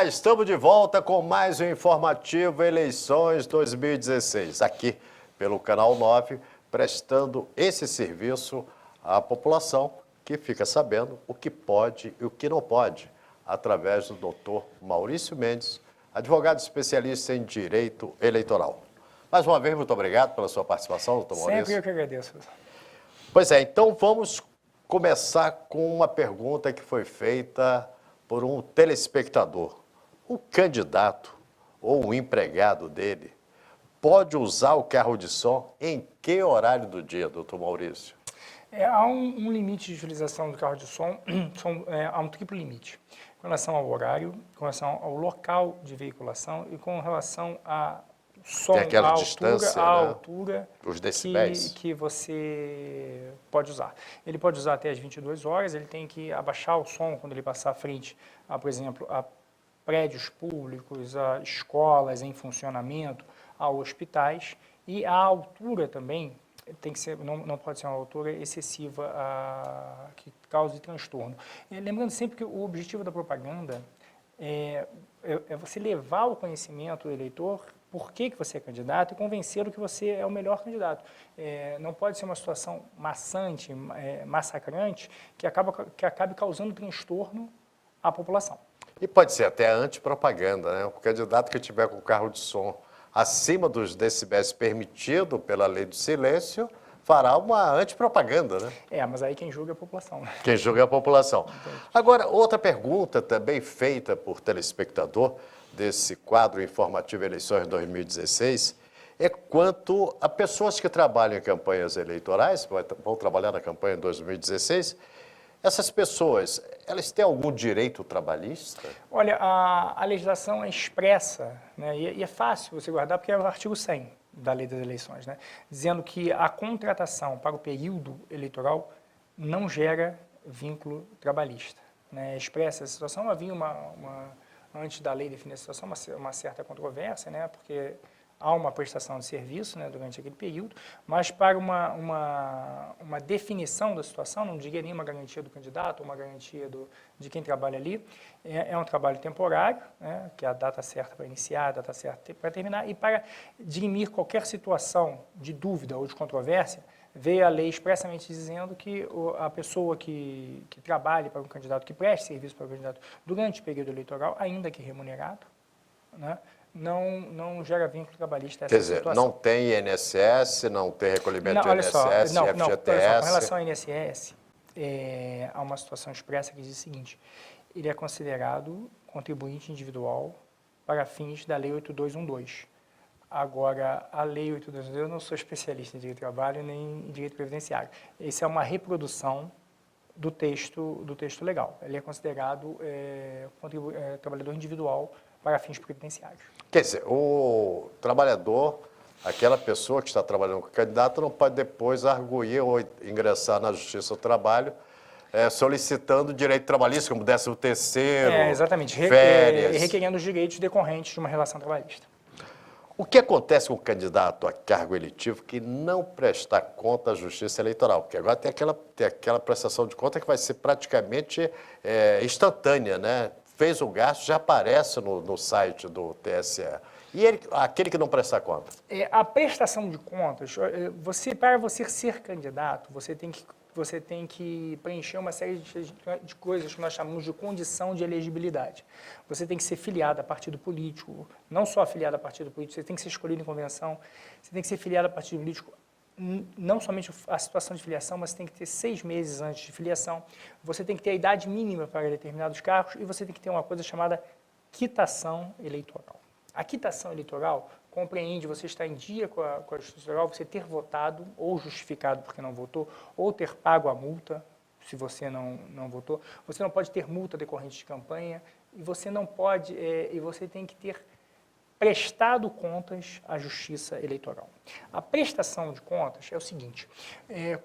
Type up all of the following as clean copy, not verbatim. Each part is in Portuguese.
Olá, estamos de volta com mais um informativo Eleições 2016, aqui pelo Canal 9, prestando esse serviço à população que fica sabendo o que pode e o que não pode, através do doutor Maurício Mendes, advogado especialista em direito eleitoral. Mais uma vez, muito obrigado pela sua participação, doutor Maurício. Sempre eu que agradeço. Pois é, então vamos começar com uma pergunta que foi feita por um telespectador. O candidato ou o empregado dele pode usar o carro de som em que horário do dia, doutor Maurício? Há um limite de utilização do carro de som, há um triplo limite, com relação ao horário, com relação ao local de veiculação e com relação a som, aquela distância, a né? altura Os decibéis. que você pode usar. Ele pode usar até as 22 horas, ele tem que abaixar o som quando ele passar à frente, por exemplo, a prédios públicos, a escolas em funcionamento, a hospitais, e a altura também tem que ser, não pode ser uma altura excessiva que cause transtorno. Lembrando sempre que o objetivo da propaganda é você levar o conhecimento do eleitor por que você é candidato e convencê-lo que você é o melhor candidato. Não pode ser uma situação maçante, massacrante, que acabe causando transtorno à população. E pode ser até antipropaganda, né? O candidato que tiver com o carro de som acima dos decibéis permitido pela lei do silêncio fará uma antipropaganda, né? Mas aí quem julga é a população. Né? Quem julga é a população. Agora, outra pergunta também feita por telespectador desse quadro informativo Eleições 2016 é quanto a pessoas que trabalham em campanhas eleitorais, vão trabalhar na campanha 2016, essas pessoas, elas têm algum direito trabalhista? Olha, a legislação é expressa, né, e é fácil você guardar, porque é o artigo 100 da Lei das Eleições, né, dizendo que a contratação para o período eleitoral não gera vínculo trabalhista. Né, expressa essa situação. Havia antes da lei definir essa situação, uma certa controvérsia, né, porque há uma prestação de serviço, né, durante aquele período, mas para uma definição da situação, não diria nenhuma garantia do candidato, uma garantia de quem trabalha ali, é um trabalho temporário, né, que é a data certa para iniciar, a data certa para terminar, e para dirimir qualquer situação de dúvida ou de controvérsia, veio a lei expressamente dizendo que a pessoa que trabalhe para um candidato, que preste serviço para o candidato durante o período eleitoral, ainda que remunerado, né, não gera vínculo trabalhista essa situação. Quer dizer, não tem INSS, não tem recolhimento de INSS, FGTS... Com relação ao INSS, há uma situação expressa que diz o seguinte: ele é considerado contribuinte individual para fins da Lei 8212. Agora, a Lei 8212, eu não sou especialista em direito do trabalho nem em direito previdenciário. Essa é uma reprodução do texto legal. Ele é considerado trabalhador individual para fins previdenciários. Quer dizer, o trabalhador, aquela pessoa que está trabalhando com o candidato, não pode depois arguir ou ingressar na Justiça do Trabalho solicitando direito trabalhista, como 13º, exatamente, férias. requerendo os direitos decorrentes de uma relação trabalhista. O que acontece com o candidato a cargo eletivo que não prestar conta à Justiça Eleitoral? Porque agora tem aquela prestação de conta que vai ser praticamente instantânea, né? Fez o gasto, já aparece no site do TSE. E aquele que não prestar conta? A prestação de contas, para você ser candidato, você tem que preencher uma série de coisas que nós chamamos de condição de elegibilidade. Você tem que ser filiado a partido político, não só afiliado a partido político, você tem que ser escolhido em convenção, você tem que ser filiado a partido político, não somente a situação de filiação, mas tem que ter 6 meses antes de filiação, você tem que ter a idade mínima para determinados cargos e você tem que ter uma coisa chamada quitação eleitoral. A quitação eleitoral compreende você estar em dia com a Justiça Eleitoral, você ter votado ou justificado porque não votou, ou ter pago a multa se você não votou. Você não pode ter multa decorrente de campanha e você não pode, e você tem que ter prestado contas à Justiça Eleitoral. A prestação de contas é o seguinte: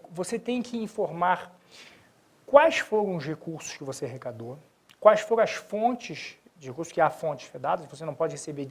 você tem que informar quais foram os recursos que você arrecadou, quais foram as fontes de recursos, que há fontes vedadas, você não pode receber,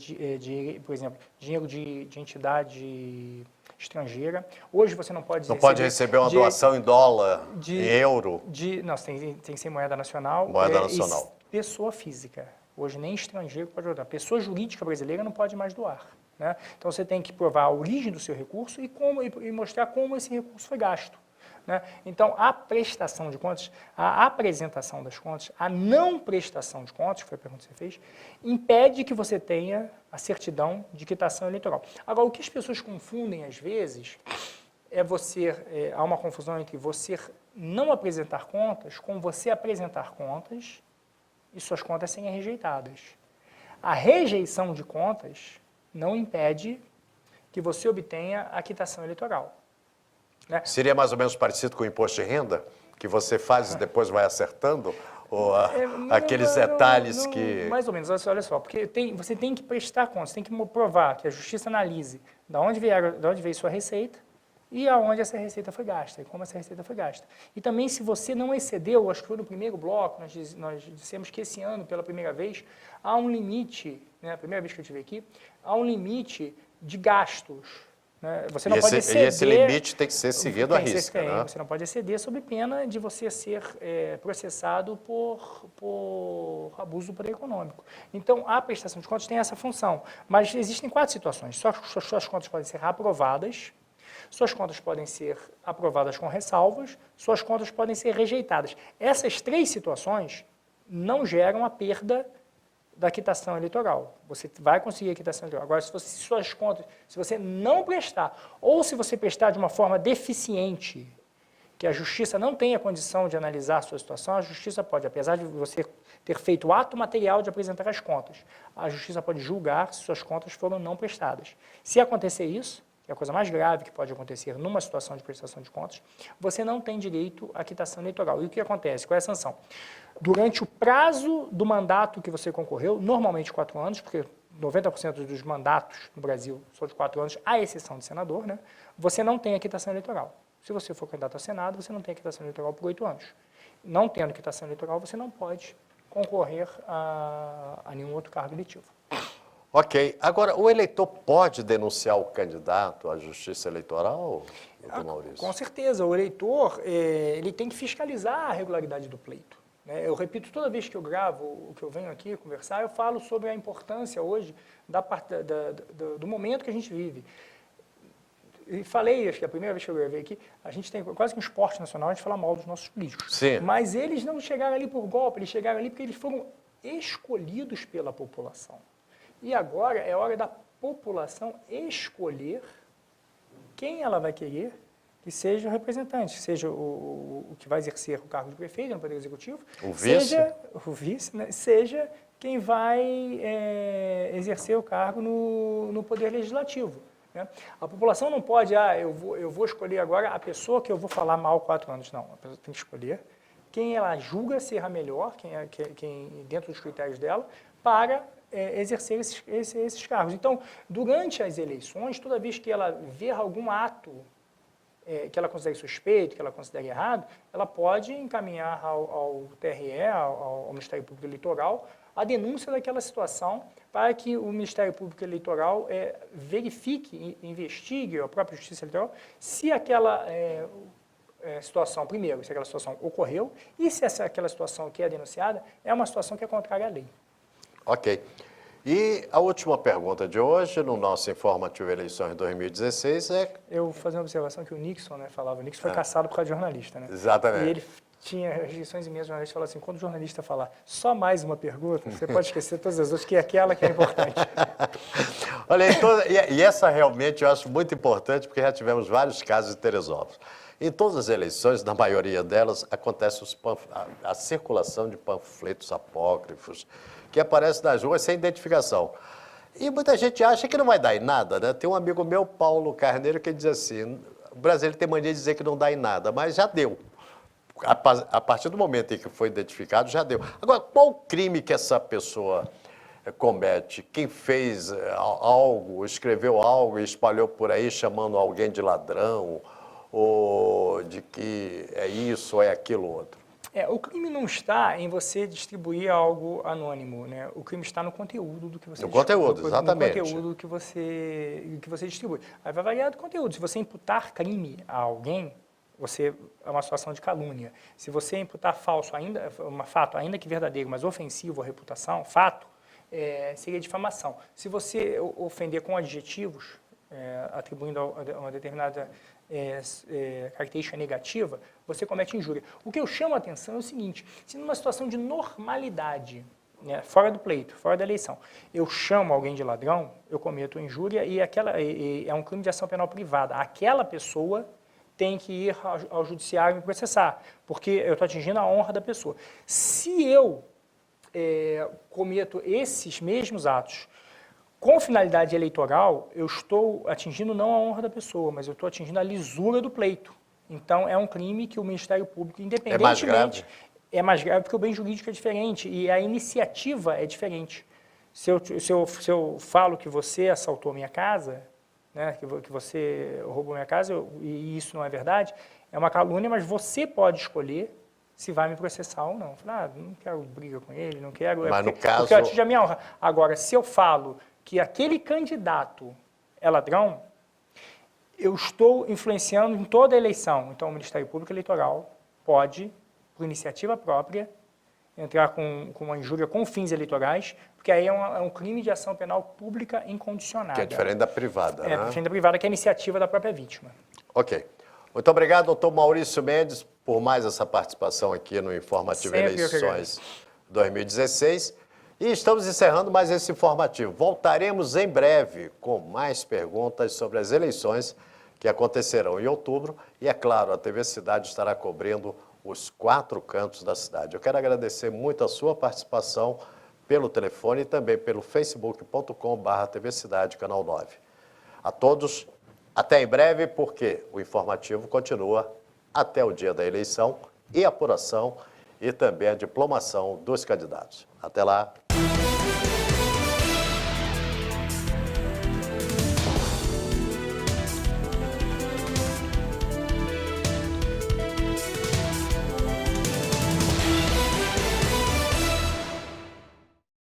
por exemplo, dinheiro de entidade estrangeira. Hoje você não pode receber uma doação em dólar, em euro. Não, tem que ser moeda nacional. Moeda nacional. Pessoa física. Hoje nem estrangeiro pode doar. A pessoa jurídica brasileira não pode mais doar. Né? Então você tem que provar a origem do seu recurso e mostrar como esse recurso foi gasto. Né? Então, a prestação de contas, a apresentação das contas, a não prestação de contas, que foi a pergunta que você fez, impede que você tenha a certidão de quitação eleitoral. Agora, o que as pessoas confundem às vezes há uma confusão entre você não apresentar contas com você apresentar contas e suas contas serem rejeitadas. A rejeição de contas não impede que você obtenha a quitação eleitoral. Né? Seria mais ou menos parecido com o imposto de renda, que você faz e depois vai acertando? Ou aqueles detalhes que... Mais ou menos, olha só, porque você tem que prestar contas, você tem que provar que a justiça analise de onde veio sua receita e aonde essa receita foi gasta, e como essa receita foi gasta. E também, se você não excedeu, acho que foi no primeiro bloco, nós dissemos que esse ano, pela primeira vez, há um limite, né, a primeira vez que eu estive aqui, há um limite de gastos. Você não pode exceder, e esse limite tem que ser seguido à risca. Né? Você não pode exceder sob pena de você ser processado por abuso do poder econômico. Então, a prestação de contas tem essa função. Mas existem 4 situações. Suas contas podem ser aprovadas, suas contas podem ser aprovadas com ressalvas, suas contas podem ser rejeitadas. Essas 3 situações não geram a perda da quitação eleitoral. Você vai conseguir a quitação eleitoral. Agora, se você não prestar, ou se você prestar de uma forma deficiente, que a justiça não tenha condição de analisar a sua situação, a justiça pode, apesar de você ter feito o ato material de apresentar as contas, a justiça pode julgar se suas contas foram não prestadas. Se acontecer isso, que é a coisa mais grave que pode acontecer numa situação de prestação de contas, você não tem direito à quitação eleitoral. E o que acontece? Qual é a sanção? Durante o prazo do mandato que você concorreu, normalmente 4 anos, porque 90% dos mandatos no Brasil são de 4 anos, à exceção de senador, né, você não tem a quitação eleitoral. Se você for candidato a Senado, você não tem a quitação eleitoral por 8 anos. Não tendo quitação eleitoral, você não pode concorrer a nenhum outro cargo eletivo. Ok. Agora, o eleitor pode denunciar o candidato à justiça eleitoral, doutor Maurício? Com certeza. O eleitor ele tem que fiscalizar a regularidade do pleito. Né? Eu repito, toda vez que eu gravo, que eu venho aqui conversar, eu falo sobre a importância hoje do momento que a gente vive. E falei, acho que a primeira vez que eu gravei aqui, a gente tem quase que um esporte nacional a gente fala mal dos nossos políticos. Sim. Mas eles não chegaram ali por golpe, eles chegaram ali porque eles foram escolhidos pela população. E agora é hora da população escolher quem ela vai querer que seja o representante, seja o que vai exercer o cargo de prefeito no Poder Executivo, seja o vice, né, seja quem vai exercer o cargo no Poder Legislativo. Né? A população não pode, eu vou escolher agora a pessoa que eu vou falar mal 4 anos. Não, a pessoa tem que escolher quem ela julga ser a melhor, quem dentro dos critérios dela, para exercer esses cargos. Então, durante as eleições, toda vez que ela ver algum ato que ela considere suspeito, que ela considere errado, ela pode encaminhar ao TRE, ao Ministério Público Eleitoral, a denúncia daquela situação para que o Ministério Público Eleitoral verifique, investigue, a própria Justiça Eleitoral, se aquela situação, primeiro, se aquela situação ocorreu e se aquela situação que é denunciada é uma situação que é contrária à lei. Ok. E a última pergunta de hoje, no nosso informativo Eleições 2016, Eu vou fazer uma observação que o Nixon falava. O Nixon foi caçado por causa de jornalista, né? Exatamente. E ele tinha restrições imensas, o jornalista falou assim, quando o jornalista falar só mais uma pergunta, você pode esquecer todas as outras, que é aquela que é importante. Olha, e essa realmente eu acho muito importante, porque já tivemos vários casos de Teresópolis. Em todas as eleições, na maioria delas, acontece a circulação de panfletos apócrifos, que aparecem nas ruas sem identificação. E muita gente acha que não vai dar em nada, né? Tem um amigo meu, Paulo Carneiro, que diz assim, o brasileiro tem mania de dizer que não dá em nada, mas já deu. A partir do momento em que foi identificado, já deu. Agora, qual o crime que essa pessoa comete? Quem fez algo, escreveu algo e espalhou por aí chamando alguém de ladrão, ou de que é isso ou é aquilo outro? O crime não está em você distribuir algo anônimo, né? O crime está no conteúdo do que você distribui. No conteúdo, exatamente. No conteúdo que você distribui. Aí vai variar do conteúdo. Se você imputar crime a alguém, é uma situação de calúnia. Se você imputar fato, ainda que verdadeiro, mas ofensivo à reputação, fato, seria difamação. Se você ofender com adjetivos, atribuindo a uma determinada característica negativa, você comete injúria. O que eu chamo a atenção é o seguinte: se numa situação de normalidade, né, fora do pleito, fora da eleição, eu chamo alguém de ladrão, eu cometo injúria e é um crime de ação penal privada. Aquela pessoa tem que ir ao judiciário e me processar, porque eu estou atingindo a honra da pessoa. Se eu cometo esses mesmos atos com finalidade eleitoral, eu estou atingindo não a honra da pessoa, mas eu estou atingindo a lisura do pleito. Então, é um crime que o Ministério Público, independentemente... É mais grave? É mais grave porque o bem jurídico é diferente e a iniciativa é diferente. Se eu falo que você assaltou minha casa, né, que você roubou minha casa, e isso não é verdade, é uma calúnia, mas você pode escolher se vai me processar ou não. Falar, não quero briga com ele, não quero... Mas no caso... Porque eu atingi a minha honra. Agora, se eu falo que aquele candidato é ladrão, eu estou influenciando em toda a eleição. Então, o Ministério Público Eleitoral pode, por iniciativa própria, entrar com uma injúria com fins eleitorais, porque aí é um crime de ação penal pública incondicionada. Que é diferente da privada, né? Diferente da privada, que é a iniciativa da própria vítima. Ok. Muito obrigado, doutor Maurício Mendes, por mais essa participação aqui no Informativo Sempre Eleições 2016. E estamos encerrando mais esse informativo. Voltaremos em breve com mais perguntas sobre as eleições que acontecerão em outubro. E, é claro, a TV Cidade estará cobrindo os 4 cantos da cidade. Eu quero agradecer muito a sua participação pelo telefone e também pelo facebook.com/TV Cidade, Canal 9. A todos, até em breve, porque o informativo continua até o dia da eleição e apuração e também a diplomação dos candidatos. Até lá.